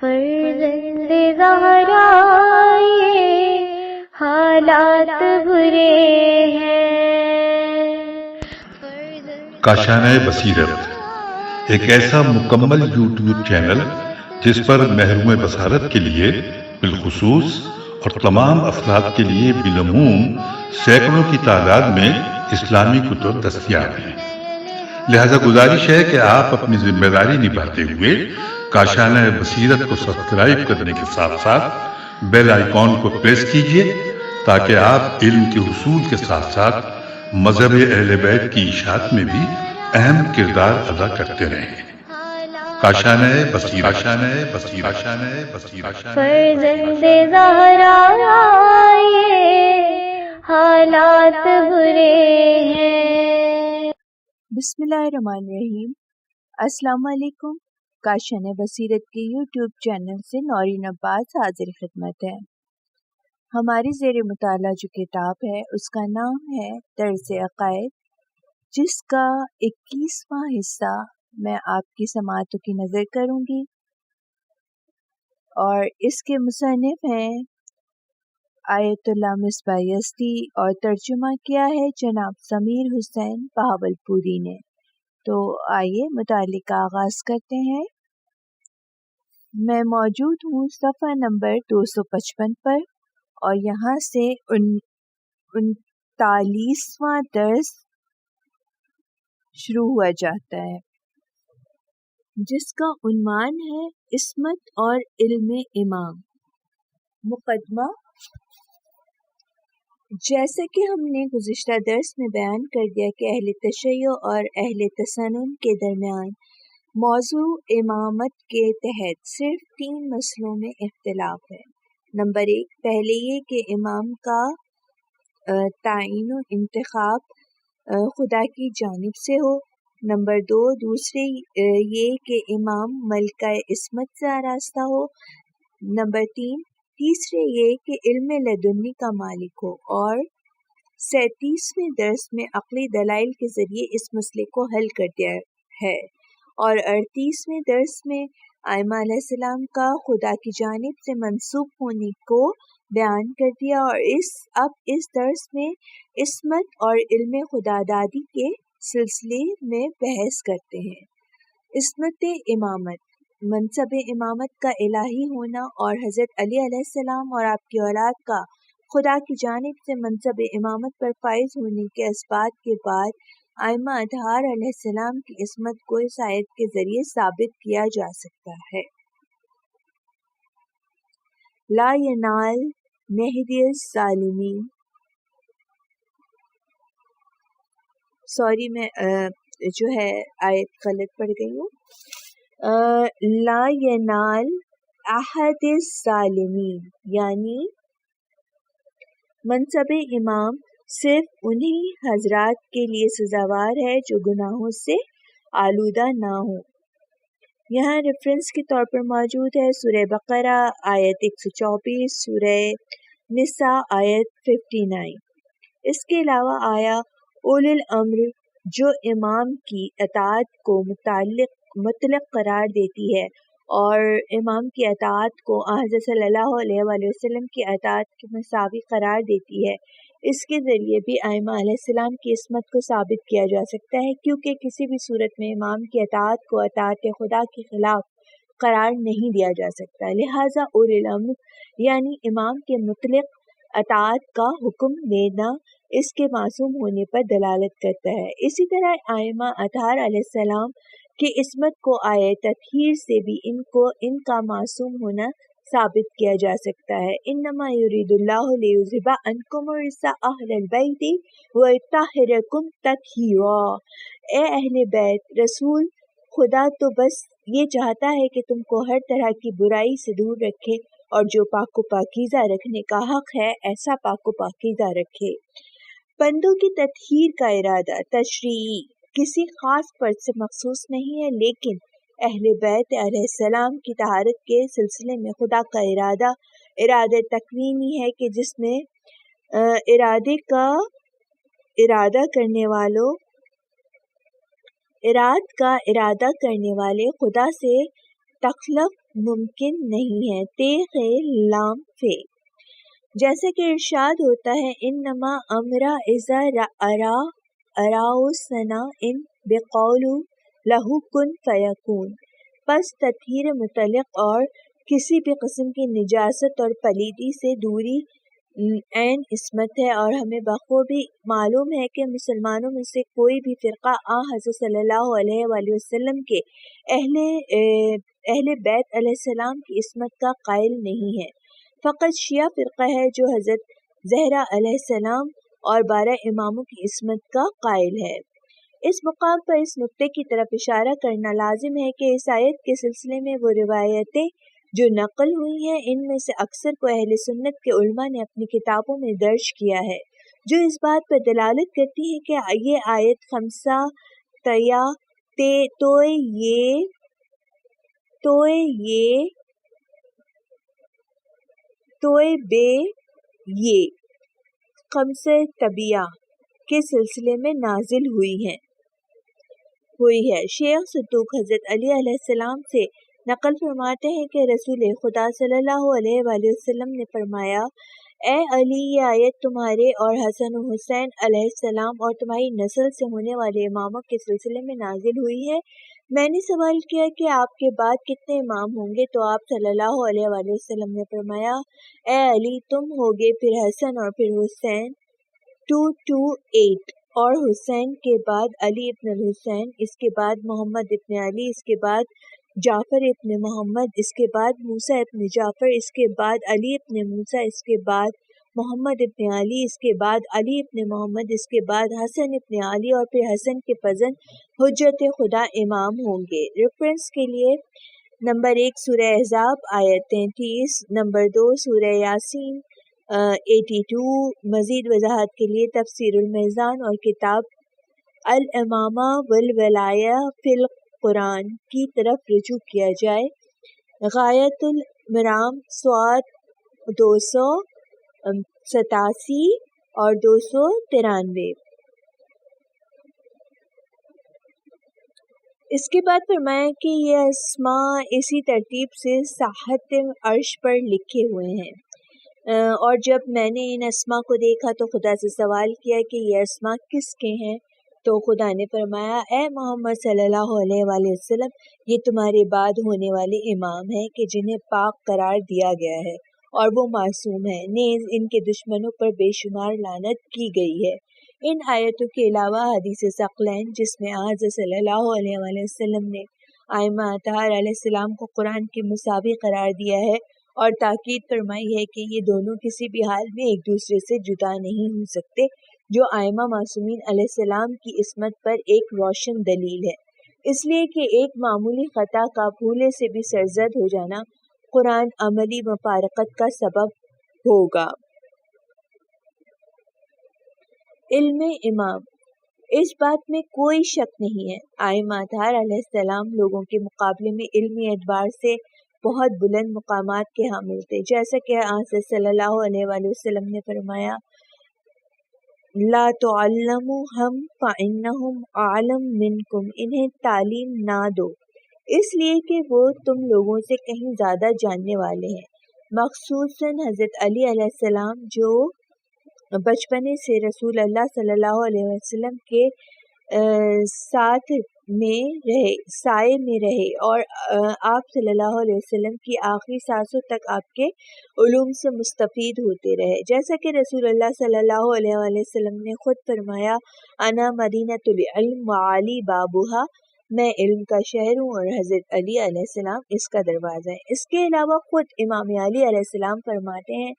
فرزند زہرا یہ حالات برے ہیں۔ کاشانۂ بصیرت ایک ایسا مکمل یوٹیوب چینل جس پر محروم بصارت کے لیے بالخصوص اور تمام افراد کے لیے بالعموم سینکڑوں کی تعداد میں اسلامی کتب دستیاب ہیں۔ لہذا گزارش ہے کہ آپ اپنی ذمہ داری نبھاتے ہوئے کاشانۂ بصیرت کو سبسکرائب کرنے کے ساتھ ساتھ بیل آئیکن کو پریس کیجیے تاکہ آپ علم کے حصول کے ساتھ ساتھ مذہب اہل بیت کی اشاعت میں بھی اہم کردار ادا کرتے رہیں۔ کاشانۂ بصیرت، کاشانۂ بصیرت، کاشانۂ بصیرت۔ فرزند زہرا یہ حالات برے ہیں۔ بسم اللہ الرحمن الرحیم۔ السلام علیکم۔ کاشانۂ بصیرت کے یوٹیوب چینل سے نورین عباس حاضر خدمت ہے۔ ہماری زیر مطالعہ جو کتاب ہے اس کا نام ہے درس عقائد، جس کا 21واں حصہ میں آپ کی سماعتوں کی نظر کروں گی، اور اس کے مصنف ہیں آیت اللہ مصباح یزدی اور ترجمہ کیا ہے جناب سمیر حسین بہاولپوری نے۔ تو آئیے مطالعے کا آغاز کرتے ہیں۔ میں موجود ہوں صفحہ نمبر 255 پر، اور یہاں سے 39واں درس شروع ہوا جاتا ہے، جس کا عنوان ہے عصمت اور علم امام۔ مقدمہ: جیسا کہ ہم نے گزشتہ درس میں بیان کر دیا کہ اہل تشیع اور اہل تسنن کے درمیان موضوع امامت کے تحت صرف 3 مسئلوں میں اختلاف ہے۔ نمبر 1، پہلے یہ کہ امام کا تعین و انتخاب خدا کی جانب سے ہو۔ نمبر 2، دوسرے یہ کہ امام ملکہ عصمت سے آراستہ ہو۔ نمبر 3، تیسرے یہ کہ علم لدنی کا مالک ہو۔ اور 37ویں درس میں عقلی دلائل کے ذریعے اس مسئلے کو حل کر دیا ہے، اور 38ویں درس میں ائمہ علیہ السلام کا خدا کی جانب سے منسوب ہونے کو بیان کر دیا، اور اب اس درس میں عصمت اور علم خدا دادی کے سلسلے میں بحث کرتے ہیں۔ عصمت امامت، منصب امامت کا الہی ہونا اور حضرت علی علیہ السلام اور آپ کی اولاد کا خدا کی جانب سے منصب امامت پر فائز ہونے کے اسبات کے بعد ائمہ اطہار علیہ السلام کی عصمت کو اس آیت کے ذریعے ثابت کیا جا سکتا ہے۔ لا ینال مہدی الظالمین، سوری میں جو ہے آیت غلط پڑھ گئی ہوں۔ لا ینال احد الظالمین، یعنی منصب امام صرف انہی حضرات کے لیے سزاوار ہے جو گناہوں سے آلودہ نہ ہوں۔ یہاں ریفرنس کے طور پر موجود ہے سورہ بقرہ آیت 124، سورہ نساء آیت 59۔ اس کے علاوہ آیا اولی الامر جو امام کی اطاعت کو مطلق قرار دیتی ہے، اور امام کی اطاعت کو حضرت صلی اللہ علیہ وآلہ وسلم کی اطاعت کے مساوی قرار دیتی ہے۔ اس کے ذریعے بھی ائمہ علیہ السلام کی عصمت کو ثابت کیا جا سکتا ہے، کیونکہ کسی بھی صورت میں امام کی اطاعت کو اطاعت خدا کے خلاف قرار نہیں دیا جا سکتا۔ لہٰذا اولی الامر یعنی امام کے مطلق اطاعت کا حکم دینا اس کے معصوم ہونے پر دلالت کرتا ہے۔ اسی طرح ائمہ اطہار علیہ السلام کی عصمت کو آیت تطہیر سے بھی ان کا معصوم ہونا ثابت کیا جا سکتا ہے۔ انما یرید اللہ لیذھب عنکم الرجس اہل البیت ویطہرکم تطہیرا۔ اے اہل بیت، رسول خدا تو بس یہ چاہتا ہے کہ تم کو ہر طرح کی برائی سے دور رکھے، اور جو پاک و پاکیزہ رکھنے کا حق ہے ایسا پاک و پاکیزہ رکھے۔ بندوں کی تطہیر کا ارادہ تشریعی کسی خاص فرد سے مخصوص نہیں ہے، لیکن اہل بیت علیہ السلام کی طہارت کے سلسلے میں خدا کا ارادہ تکوینی ہے کہ جس میں ارادہ کرنے والے خدا سے تخلق ممکن نہیں ہے۔ تے لام فے، جیسا کہ ارشاد ہوتا ہے انما امرا اذا اراؤ سنا ان بقول لہو کن فیکون، پس تطہیر متعلق اور کسی بھی قسم کی نجاست اور پلیدی سے دوری عین عصمت ہے۔ اور ہمیں بخوبی معلوم ہے کہ مسلمانوں میں سے کوئی بھی فرقہ حضرت صلی اللہ علیہ وآلہ وسلم کے اہل بیت علیہ السلام کی عصمت کا قائل نہیں ہے، فقط شیعہ فرقہ ہے جو حضرت زہرا علیہ السلام اور 12 اماموں کی عصمت کا قائل ہے۔ اس مقام پر اس نقطے کی طرف اشارہ کرنا لازم ہے کہ اس آیت کے سلسلے میں وہ روایتیں جو نقل ہوئی ہیں ان میں سے اکثر کو اہل سنت کے علماء نے اپنی کتابوں میں درج کیا ہے، جو اس بات پر دلالت کرتی ہے کہ یہ آیت خمسہ تیا توئے بے یہ خمسہ طبیعہ کے سلسلے میں نازل ہوئی ہے۔ شیخ صدوق حضرت علی علیہ السلام سے نقل فرماتے ہیں کہ رسول خدا صلی اللہ علیہ وآلہ وسلم نے فرمایا، اے علی، یہ آیت تمہارے اور حسن و حسین علیہ السلام اور تمہاری نسل سے ہونے والے اماموں کے سلسلے میں نازل ہوئی ہے۔ میں نے سوال کیا کہ آپ کے بعد کتنے امام ہوں گے؟ تو آپ صلی اللہ علیہ وآلہ وسلم نے فرمایا، اے علی، تم ہوگے، پھر حسن اور پھر حسین 228، اور حسین کے بعد علی ابن الحسین، اس کے بعد محمد ابن علی، اس کے بعد جعفر ابن محمد، اس کے بعد موسیٰ ابن جعفر، اس کے بعد علی ابن موسیٰ، اس کے بعد محمد ابن علی، اس کے بعد علی ابن محمد، اس کے بعد حسن ابن علی، اور پھر حسن کے فزن حجت خدا امام ہوں گے۔ ریفرنس کے لیے نمبر 1 سورہ احزاب آیت 33، نمبر 2 سورہ یاسین 82۔ مزید وضاحت کے لیے تفسیر المیزان اور کتاب الامامہ والولایہ فی القرآن کی طرف رجوع کیا جائے۔ غایۃ المرام صاد 287 اور 293۔ اس کے بعد فرمایا کہ یہ اسماء اسی ترتیب سے ساحت عرش پر لکھے ہوئے ہیں، اور جب میں نے ان اسماء کو دیکھا تو خدا سے سوال کیا کہ یہ اسماء کس کے ہیں؟ تو خدا نے فرمایا، اے محمد صلی اللہ علیہ وآلہ وسلم، یہ تمہارے بعد ہونے والے امام ہیں کہ جنہیں پاک قرار دیا گیا ہے اور وہ معصوم ہیں، نیز ان کے دشمنوں پر بے شمار لعنت کی گئی ہے۔ ان آیتوں کے علاوہ حدیث ثقلین جس میں حضرت صلی اللہ علیہ وآلہ وسلم نے ائمہ اطہار علیہ السلام کو قرآن کے مساوی قرار دیا ہے اور تاکید فرمائی ہے کہ یہ دونوں کسی بھی حال میں ایک دوسرے سے جدا نہیں ہو سکتے، جو ائمہ معصومین علیہ السلام کی عصمت پر ایک روشن دلیل ہے، اس لیے کہ ایک معمولی خطا کا بھولے سے بھی سرزد ہو جانا قرآن عملی مفارقت کا سبب ہوگا۔ علم امام، اس بات میں کوئی شک نہیں ہے، ائمہ اطہار علیہ السلام لوگوں کے مقابلے میں علمی اعتبار سے بہت بلند مقامات کے حامل تھے، جیسا کہ حضرت صلی اللہ علیہ وآلہ وسلم نے فرمایا، لا تعلموہم فإنہم اعلم منکم، انہیں تعلیم نہ دو اس لیے کہ وہ تم لوگوں سے کہیں زیادہ جاننے والے ہیں۔ مخصوصاً حضرت علی علیہ السلام جو بچپنے سے رسول اللہ صلی اللہ علیہ وسلم کے سائے میں رہے اور آپ صلی اللہ علیہ وسلم کی آخری سانسوں تک آپ کے علوم سے مستفید ہوتے رہے، جیسا کہ رسول اللہ صلی اللہ علیہ وسلم نے خود فرمایا، انا مدینۃ العلم وعلی بابھا، میں علم کا شہر ہوں اور حضرت علی علیہ السلام اس کا دروازہ ہے۔ اس کے علاوہ خود امام علی علیہ السلام فرماتے ہیں،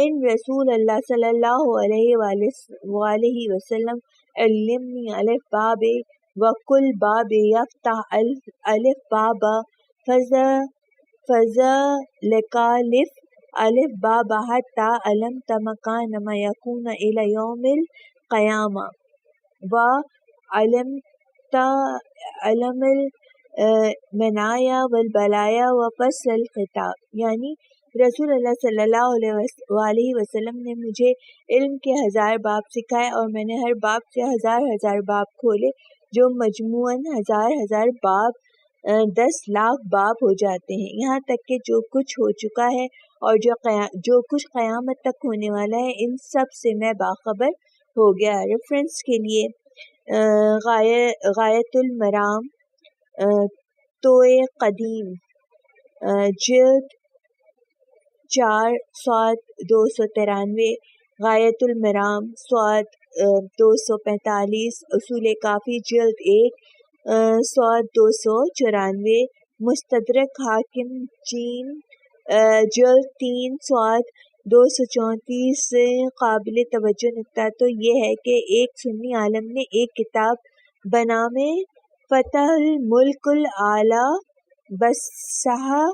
ان رسول اللہ صلی اللہ علیہ وآلہ وسلم علمنی الف باب وکل باب یفتح الف باب فذلکالف الف باب حتی علمت مکان ما یکون الی یوم القیامہ وعلمت علم المنایا والبلایا وفصل الخطاب، یعنی رسول اللہ صلی اللہ علیہ وسلم نے مجھے علم کے 1000 باب سکھائے اور میں نے ہر باب سے 1000 باب کھولے جو مجموعاً 1000 باب 10 لاکھ باب ہو جاتے ہیں، یہاں تک کہ جو کچھ ہو چکا ہے اور جو کچھ قیامت تک ہونے والا ہے ان سب سے میں باخبر ہو گیا۔ ریفرنس کے لیے غایت المرام توئے قدیم جلد 4 صاد 293، غایت المرام صاد 245، اصول کافی جلد 1 صاد 294، مستدرک حاکم چین جلد 3 صاد 234۔ قابل توجہ نکتہ تو یہ ہے کہ ایک سنی عالم نے ایک کتاب بنام فتح الملک الاعلیٰ بصحہ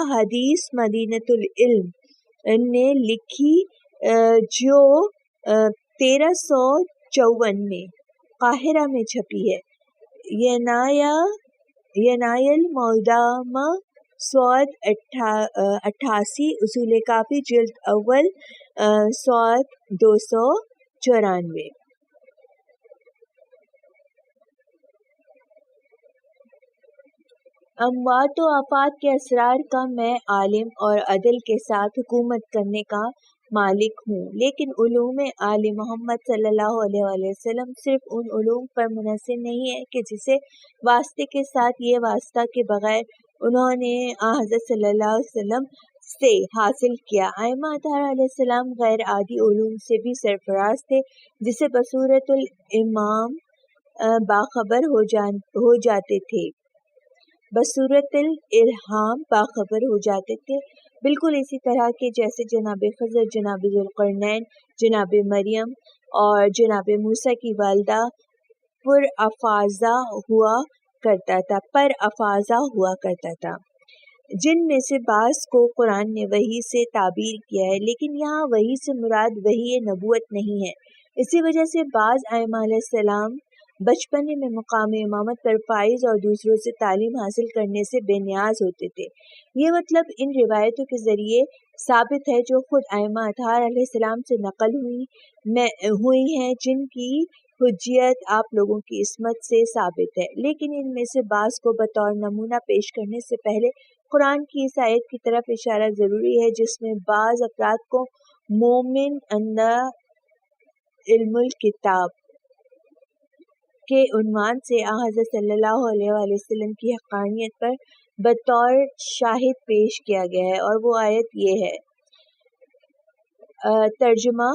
حدیث مدینۃ العلم نے لکھی جو 1354 میں قاہرہ میں چھپی ہے۔ ینایہ المعدامہ صاد 88، اصول کافی جلد اول صاد 294۔ اموات و آفات کے اسرار کا میں عالم اور عدل کے ساتھ حکومت کرنے کا مالک ہوں، لیکن علوم آل محمد صلی اللہ علیہ وآلہ وسلم صرف ان علوم پر منحصر نہیں ہے کہ جسے واسطے کے ساتھ یہ واسطہ کے بغیر انہوں نے حضرت صلی اللہ علیہ وسلم سے حاصل کیا۔ ائمہ اطہار علیہ السلام غیر عادی علوم سے بھی سرفراز تھے جسے بصورت الامام باخبر ہو جاتے تھے، بصورت الالہام باخبر ہو جاتے تھے، بالکل اسی طرح کہ جیسے جناب خضر، جناب ذوالقرنین، جناب مریم اور جناب موسیٰ کی والدہ پر افاظہ ہوا کرتا تھا، جن میں سے بعض کو قرآن نے وحی سے تعبیر کیا ہے، لیکن یہاں وحی سے مراد وحی نبوت نہیں ہے۔ اسی وجہ سے بعض ائمہ علیہ السلام بچپنے میں مقام امامت پر فائز اور دوسروں سے تعلیم حاصل کرنے سے بے نیاز ہوتے تھے۔ یہ مطلب ان روایتوں کے ذریعے ثابت ہے جو خود ائمہ اطہار علیہ السلام سے نقل ہوئی ہیں، جن کی حجیت آپ لوگوں کی عصمت سے ثابت ہے، لیکن ان میں سے بعض کو بطور نمونہ پیش کرنے سے پہلے قرآن کی اس آیت کی طرف اشارہ ضروری ہے جس میں بعض افراد کو مومن اندہ علم الکتاب کے عنوان سے حضرت صلی اللہ علیہ وآلہ وسلم کی حقانیت پر بطور شاہد پیش کیا گیا ہے، اور وہ آیت یہ ہے۔ ترجمہ: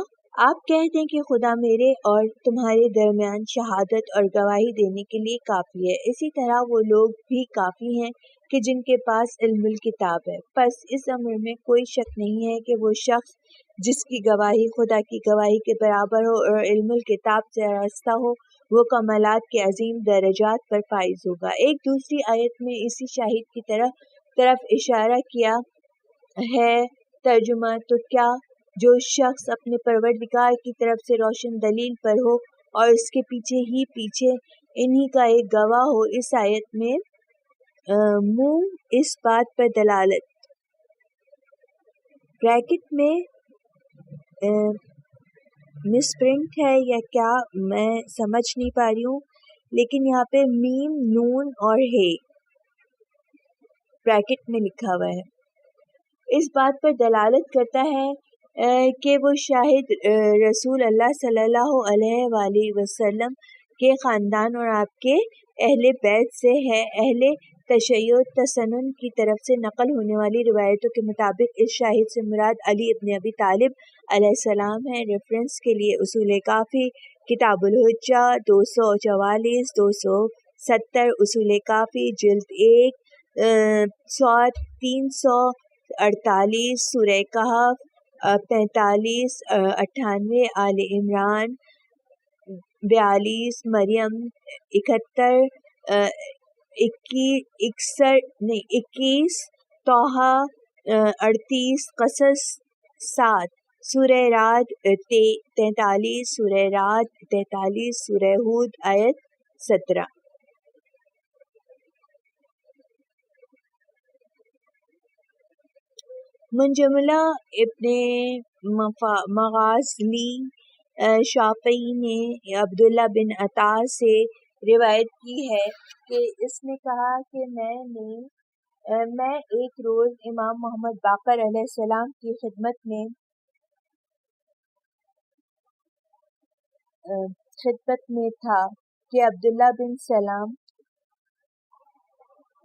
آپ کہہ دیں کہ خدا میرے اور تمہارے درمیان شہادت اور گواہی دینے کے لیے کافی ہے، اسی طرح وہ لوگ بھی کافی ہیں کہ جن کے پاس علم الکتاب ہے۔ پس اس امر میں کوئی شک نہیں ہے کہ وہ شخص جس کی گواہی خدا کی گواہی کے برابر ہو اور علم الکتاب سے آراستہ ہو، وہ کمالات کے عظیم درجات پر فائز ہوگا۔ ایک دوسری آیت میں اسی شاہد کی طرف اشارہ کیا ہے۔ ترجمہ: تو کیا جو شخص اپنے پروردگار کی طرف سے روشن دلیل پر ہو اور اس کے پیچھے ہی پیچھے انہی کا ایک گواہ ہو، اس آیت میں اس بات پر دلالت بریکٹ میں مس پرنٹ ہے یا کیا میں سمجھ نہیں پا رہی ہوں، لیکن یہاں پہ میم، نون اور ہے بریکٹ میں لکھا ہوا ہے، اس بات پر دلالت کرتا ہے کہ وہ شاہد رسول اللہ صلی اللہ علیہ وآلہ وسلم کے خاندان اور آپ کے اہل بیت سے ہے۔ اہل تشیع تسنن کی طرف سے نقل ہونے والی روایتوں کے مطابق اس شاہد سے مراد علی ابن ابی طالب علیہ السلام ہے۔ ریفرنس کے لیے اصول کافی، کتاب الحجہ 244 270، اصول کافی جلد 1 صاد 348، سورہ کہف 45 98، آل عمران 42، مریم 71، 21، طٰہٰ 38، قصص 7، سورہ رعد 43، سورہ رعد 43، سورہ ہود آیت 17۔ منجملہ ابن مغازلی شافعی نے عبداللہ بن عطا سے روایت کی ہے کہ اس نے کہا کہ میں ایک روز امام محمد باقر علیہ السلام کی خدمت میں تھا کہ عبداللہ بن سلام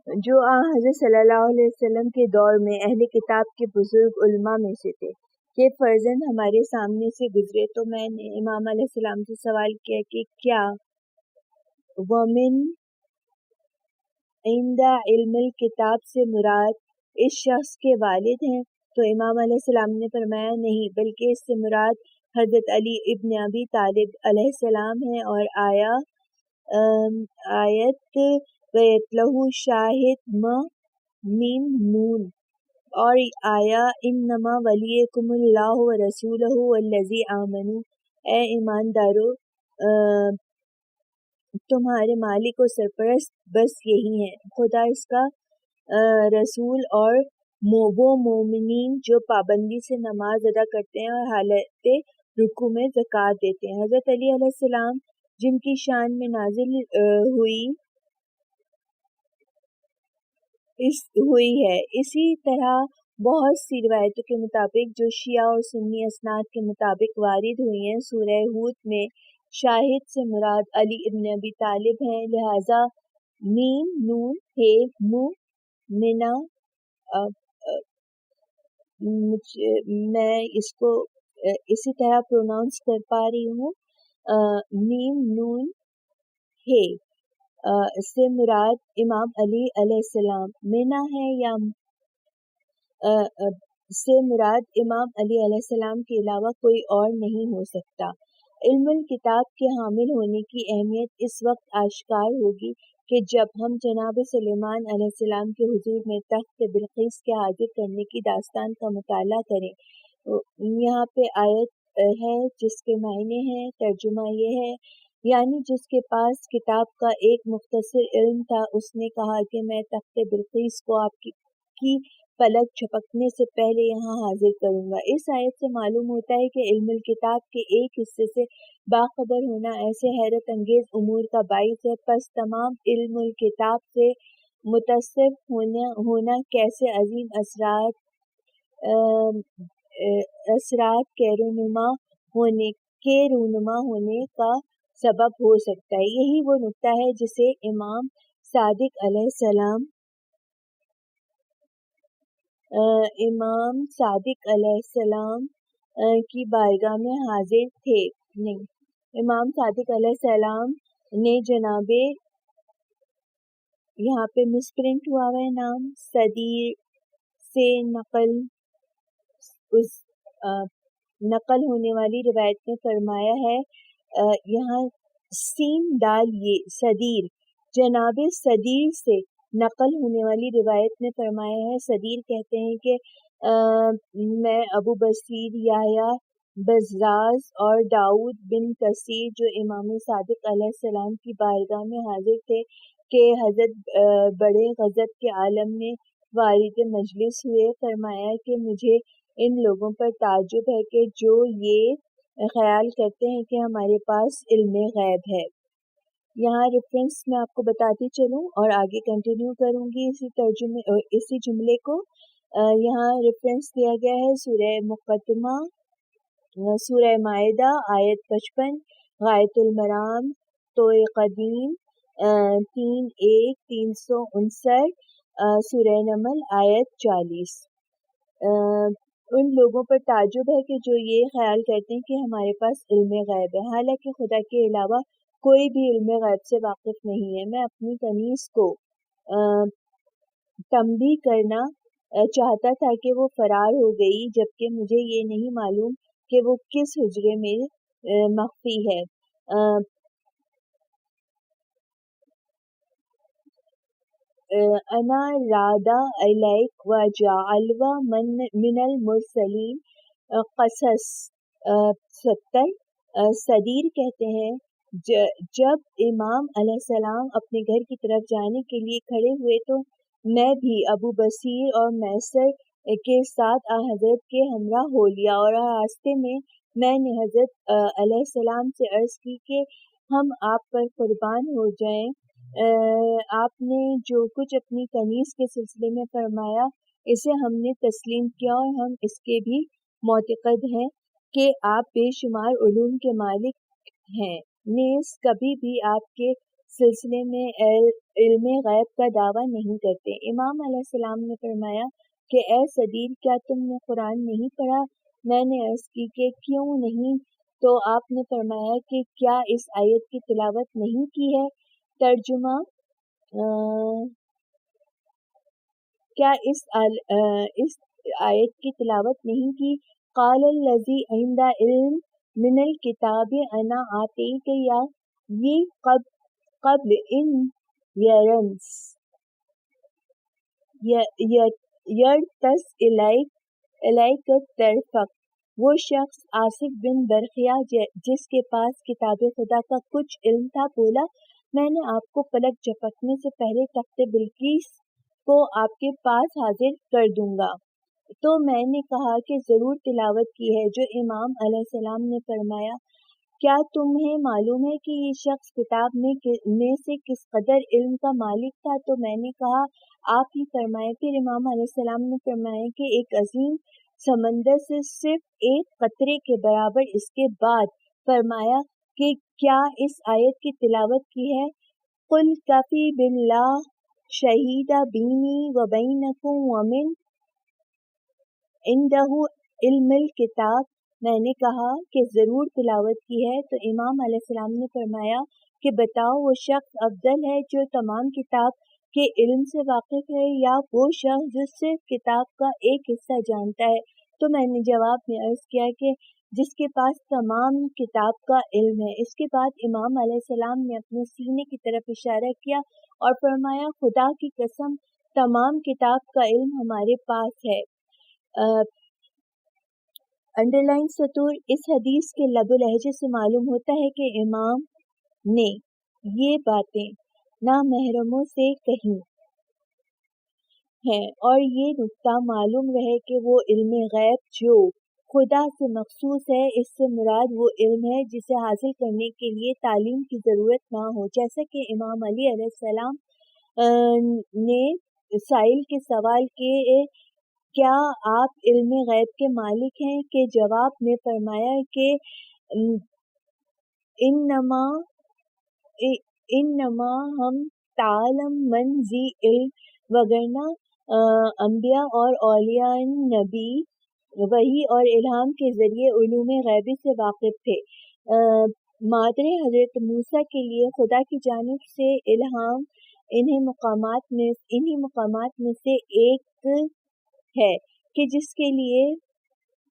جو حضرت صلی اللہ علیہ وسلم کے دور میں اہل کتاب کے بزرگ علماء میں سے تھے کہ فرزند ہمارے سامنے سے گزرے، تو میں نے امام علیہ السلام سے سوال کیا کہ کیا ومن عند علم الکتاب سے مراد اس شخص کے والد ہیں؟ تو امام علیہ السلام نے فرمایا نہیں، بلکہ اس سے مراد حضرت علی ابن ابی طالب علیہ السلام ہیں، اور آیت وَيَتْلَهُ شاہد میم نون، اور آیا انما ولیکم اللہ ورسولہ والذی آمنوا، اے ایماندارو تمہارے مالک و سرپرست بس یہی ہیں، خدا اس کا رسول اور وہ مومنین جو پابندی سے نماز ادا کرتے ہیں اور حالت رکوع میں زکوٰۃ دیتے ہیں۔ حضرت علی علیہ السلام جن کی شان میں نازل ہوئی ہے، اسی طرح بہت سی روایتوں کے مطابق جو شیعہ اور سنی اسناد کے مطابق وارد ہوئی ہیں۔ سورہ ہود میں شاہد سے مراد علی ابن ابی طالب ہیں، لہذا میم نون ہے مو منا، میں اس کو اسی طرح پروناؤنس کر پا رہی ہوں، میم نون ہے سے مراد امام علی علیہ السلام، منا ہے یا سے مراد امام علی علیہ السلام کے علاوہ کوئی اور نہیں ہو سکتا۔ علم الکتاب کے حامل ہونے کی اہمیت اس وقت آشکار ہوگی کہ جب ہم جناب سلیمان علیہ السلام کے حضور میں تخت بلقیس کے حاضر کرنے کی داستان کا مطالعہ کریں۔ یہاں پہ آیت ہے جس کے معنی ہیں، ترجمہ یہ ہے، یعنی جس کے پاس کتاب کا ایک مختصر علم تھا، اس نے کہا کہ میں تخت بلقیس کو آپ کی پلک جھپکنے سے پہلے یہاں حاضر کروں گا۔ اس آیت سے معلوم ہوتا ہے کہ علم الکتاب کے ایک حصے سے باخبر ہونا ایسے حیرت انگیز امور کا باعث ہے، پس تمام علم الکتاب سے متصف ہونا کیسے عظیم اثرات کے رونما ہونے کا سبب ہو سکتا ہے۔ یہی وہ نقطہ ہے جسے امام صادق علیہ السلام کی بارگاہ میں حاضر تھے۔ امام صادق علیہ السلام نے جناب، یہاں پہ مسپرنٹ ہوا ہے نام، صدیر سے نقل ہونے والی روایت میں فرمایا ہے، یہاں سین ڈال یہ صدیر، جناب صدیر سے نقل ہونے والی روایت میں فرمایا ہے۔ صدیر کہتے ہیں کہ میں ابو بصیر، یحییٰ بزاز اور داؤد بن کثیر جو امام صادق علیہ السلام کی بارگاہ میں حاضر تھے کہ حضرت بڑے غضب کے عالم میں وارد مجلس ہوئے، فرمایا کہ مجھے ان لوگوں پر تعجب ہے کہ جو یہ خیال کرتے ہیں کہ ہمارے پاس علم غیب ہے۔ یہاں ریفرنس میں آپ کو بتاتی چلوں اور آگے کنٹینیو کروں گی اسی جملے کو۔ یہاں ریفرنس دیا گیا ہے سورہ مقدمہ، سورہ مائدہ آیت 55، غایۃ المرام، توئے قدیم 3:1 359، سورہ نمل آیت 40۔ ان لوگوں پر تعجب ہے کہ جو یہ خیال کرتے ہیں کہ ہمارے پاس علم غیب ہے، حالانکہ خدا کے علاوہ کوئی بھی علم غیب سے واقف نہیں ہے۔ میں اپنی تمیز کو تنبیہ کرنا چاہتا تھا کہ وہ فرار ہو گئی، جبکہ مجھے یہ نہیں معلوم کہ وہ کس حجرے میں مخفی ہے۔ انا رادا الیک وجعلوا من المرسلین، قصص 70۔ صدیر کہتے ہیں جب امام علیہ السلام اپنے گھر کی طرف جانے کے لیے کھڑے ہوئے تو میں بھی ابو بصیر اور میسر کے ساتھ حضرت کے ہمراہ ہو لیا، اور راستے میں نے حضرت علیہ السلام سے عرض کی کہ ہم آپ پر قربان ہو جائیں۔ آپ نے جو کچھ اپنی کنیز کے سلسلے میں فرمایا اسے ہم نے تسلیم کیا، اور ہم اس کے بھی معتقد ہیں کہ آپ بے شمار علوم کے مالک ہیں، نیز کبھی بھی آپ کے سلسلے میں علم غیب کا دعویٰ نہیں کرتے۔ امام علیہ السلام نے فرمایا کہ اے صدیق، کیا تم نے قرآن نہیں پڑھا؟ میں نے عرض کی کہ کیوں نہیں؟ تو آپ نے فرمایا کہ کیا اس آیت کی تلاوت نہیں کی ہے؟ ترجمہ کیا اس آیت کی تلاوت نہیں کی؟ قال الذی عند علم من الکتاب انا آتیک یا یہ قبل ان یرنس یرتس الیک طرفک۔ وہ شخص آصف بن برقیہ جس کے پاس کتاب خدا کا کچھ علم تھا بولا، میں نے آپ کو پلک جھپکنے سے پہلے تخت بلقیس کو آپ کے پاس حاضر کر دوں گا۔ تو میں نے کہا کہ ضرور تلاوت کی ہے۔ جو امام علیہ السلام نے فرمایا، کیا تمہیں معلوم ہے کہ یہ شخص کتاب میں سے کس قدر علم کا مالک تھا؟ تو میں نے کہا آپ ہی فرمائے۔ پھر امام علیہ السلام نے فرمایا کہ ایک عظیم سمندر سے صرف ایک قطرے کے برابر۔ اس کے بعد فرمایا کہ کیا اس آیت کی تلاوت کی ہے؟ قل کفی باللہ شہیدا بینی و بینکم ومن عندہ علم الکتاب۔ میں نے کہا کہ ضرور تلاوت کی ہے۔ تو امام علیہ السلام نے فرمایا کہ بتاؤ وہ شخص افضل ہے جو تمام کتاب کے علم سے واقف ہے، یا وہ شخص جو صرف کتاب کا ایک حصہ جانتا ہے؟ تو میں نے جواب میں عرض کیا کہ جس کے پاس تمام کتاب کا علم ہے۔ اس کے بعد امام علیہ السلام نے اپنے سینے کی طرف اشارہ کیا اور فرمایا خدا کی قسم تمام کتاب کا علم ہمارے پاس ہے۔ انڈرلائن سطور، اس حدیث کے لب و لہجے سے معلوم ہوتا ہے کہ امام نے یہ باتیں نامحرموں سے کہی ہیں، اور یہ نکتہ معلوم رہے کہ وہ علم غیب جو خدا سے مخصوص ہے، اس سے مراد وہ علم ہے جسے حاصل کرنے کے لیے تعلیم کی ضرورت نہ ہو، جیسا کہ امام علی علیہ السلام نے سائل کے سوال کے کیا آپ علم غیب کے مالک ہیں کے جواب میں فرمایا کہ انما ہم تعلم من ذی علم، وگرنہ انبیاء اور اولیاء نبی وحی اور الہام کے ذریعے علوم غیبی سے واقف تھے۔ مادر حضرت موسیٰ کے لیے خدا کی جانب سے الہام انہی مقامات میں سے ایک ہے کہ جس کے لیے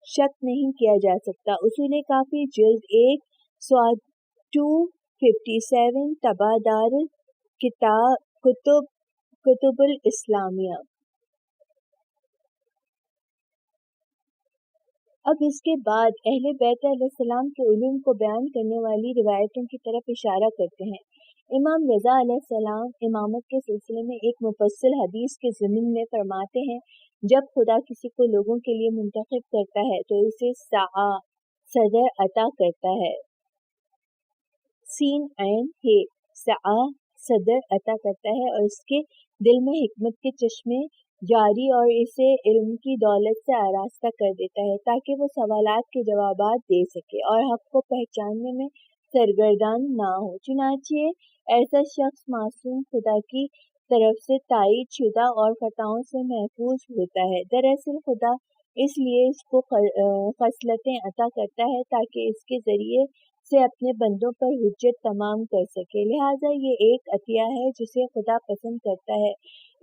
شک نہیں کیا جا سکتا۔ اصول کافی جلد 1 صفحہ 257 طبع دار کتب الاسلامیہ۔ اب اس کے بعد اہل بیت علیہ السلام کے علوم کو بیان کرنے والی روایتوں کی طرف اشارہ کرتے ہیں۔ امام رضا علیہ السلام امامت کے سلسلے میں ایک مفصل حدیث کے ضمن میں فرماتے ہیں، جب خدا کسی کو لوگوں کے لیے منتخب کرتا ہے تو اسے صدر عطا کرتا ہے، سین عین ہے، صدر عطا کرتا ہے، اور اس کے دل میں حکمت کے چشمے جاری اور اسے علم کی دولت سے آراستہ کر دیتا ہے تاکہ وہ سوالات کے جوابات دے سکے اور حق کو پہچاننے میں سرگردان نہ ہو۔ چنانچہ ایسا شخص معصوم، خدا کی طرف سے تائید شدہ اور خطاؤں سے محفوظ ہوتا ہے۔ دراصل خدا اس لیے اس کو خصلتیں عطا کرتا ہے تاکہ اس کے ذریعے سے اپنے بندوں پر حجت تمام کر سکے، لہٰذا یہ ایک عطیہ ہے جسے خدا پسند کرتا ہے،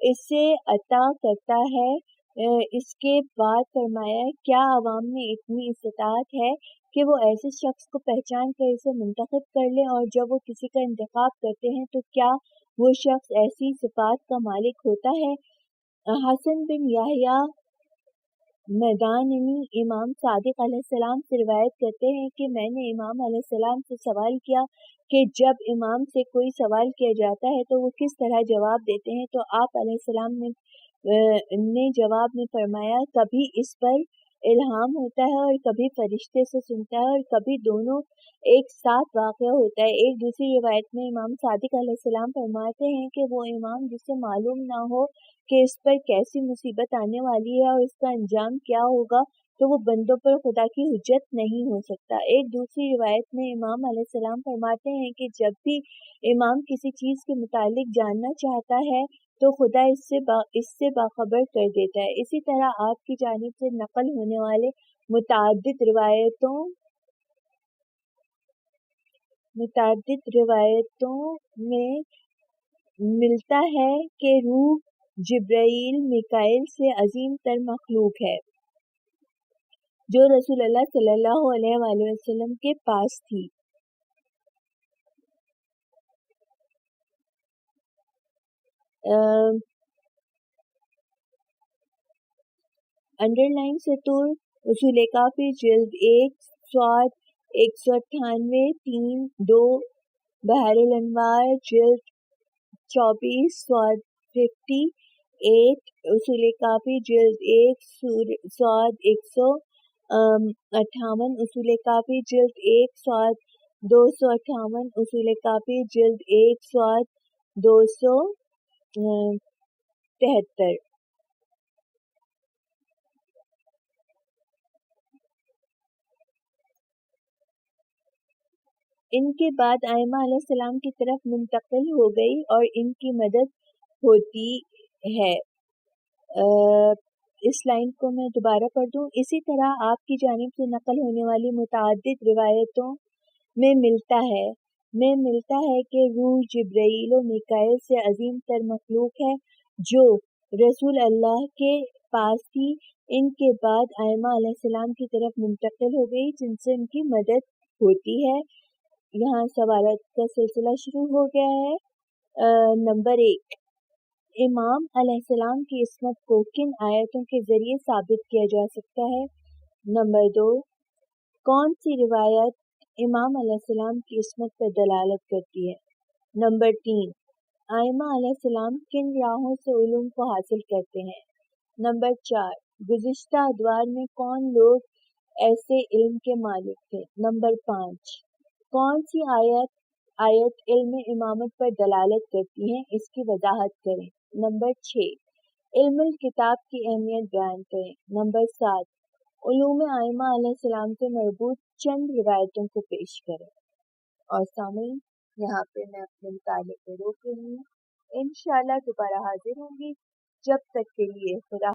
اسے عطا کرتا ہے۔ اس کے بعد فرمایا کیا عوام میں اتنی استطاعت ہے کہ وہ ایسے شخص کو پہچان کر اسے منتخب کر لیں، اور جب وہ کسی کا انتخاب کرتے ہیں تو کیا وہ شخص ایسی صفات کا مالک ہوتا ہے؟ حسن بن یحییٰ مدانی امام صادق علیہ السلام سے روایت کرتے ہیں کہ میں نے امام علیہ السلام سے سوال کیا کہ جب امام سے کوئی سوال کیا جاتا ہے تو وہ کس طرح جواب دیتے ہیں؟ تو آپ علیہ السلام نے جواب میں فرمایا، کبھی اس پر الہام ہوتا ہے اور کبھی فرشتے سے سنتا ہے اور کبھی دونوں ایک ساتھ واقع ہوتا ہے۔ ایک دوسری روایت میں امام صادق علیہ السلام فرماتے ہیں کہ وہ امام جسے معلوم نہ ہو کہ اس پر کیسی مصیبت آنے والی ہے اور اس کا انجام کیا ہوگا تو وہ بندوں پر خدا کی حجت نہیں ہو سکتا۔ ایک دوسری روایت میں امام علیہ السلام فرماتے ہیں کہ جب بھی امام کسی چیز کے متعلق جاننا چاہتا ہے تو خدا اس سے باخبر کر دیتا ہے۔ اسی طرح آپ کی جانب سے نقل ہونے والے متعدد روایتوں میں ملتا ہے کہ روح جبرائیل میکائیل سے عظیم تر مخلوق ہے جو رسول اللہ صلی اللہ علیہ وآلہ وسلم کے پاس تھی۔ انڈر لائن سطور اصول کافی جلد 1 صاد 198 3-2 بحر الانوار جلد 24 صاد 58 اصول کافی جلد 1 صاد 158 اصول کافی جلد 1 صاد 258 اصول کافی جلد 1 صاد 273۔ ان کے بعد ائمہ علیہ السلام کی طرف منتقل ہو گئی اور ان کی مدد ہوتی ہے۔ اس لائن کو میں دوبارہ پڑھ دوں۔ اسی طرح آپ کی جانب سے نقل ہونے والی متعدد روایتوں میں ملتا ہے کہ روح جبرائیل و میکائیل سے عظیم تر مخلوق ہے جو رسول اللہ کے پاس تھی۔ ان کے بعد ائمہ علیہ السلام کی طرف منتقل ہو گئی جن سے ان کی مدد ہوتی ہے۔ یہاں سوالات کا سلسلہ شروع ہو گیا ہے۔ نمبر 1، امام علیہ السلام کی عصمت کو کن آیتوں کے ذریعے ثابت کیا جا سکتا ہے؟ نمبر 2، کون سی روایت امام علیہ السلام کی عصمت پر دلالت کرتی ہے؟ نمبر 3، ائمہ علیہ السلام کن راہوں سے علوم کو حاصل کرتے ہیں؟ نمبر 4، گزشتہ ادوار میں کون لوگ ایسے علم کے مالک تھے؟ نمبر 5، کون سی آیت علم امامت پر دلالت کرتی ہے؟ اس کی وضاحت کریں۔ نمبر 6، علم الکتاب کی اہمیت بیان کریں۔ نمبر 7، علوم ائمہ علیہ السلام سے مربوط چند روایتوں کو پیش کریں۔ اور سامعین، یہاں پہ میں اپنے مطالعے کو روک رہی ہوں۔ انشاءاللہ دوبارہ حاضر ہوں گی، جب تک کے لیے خدا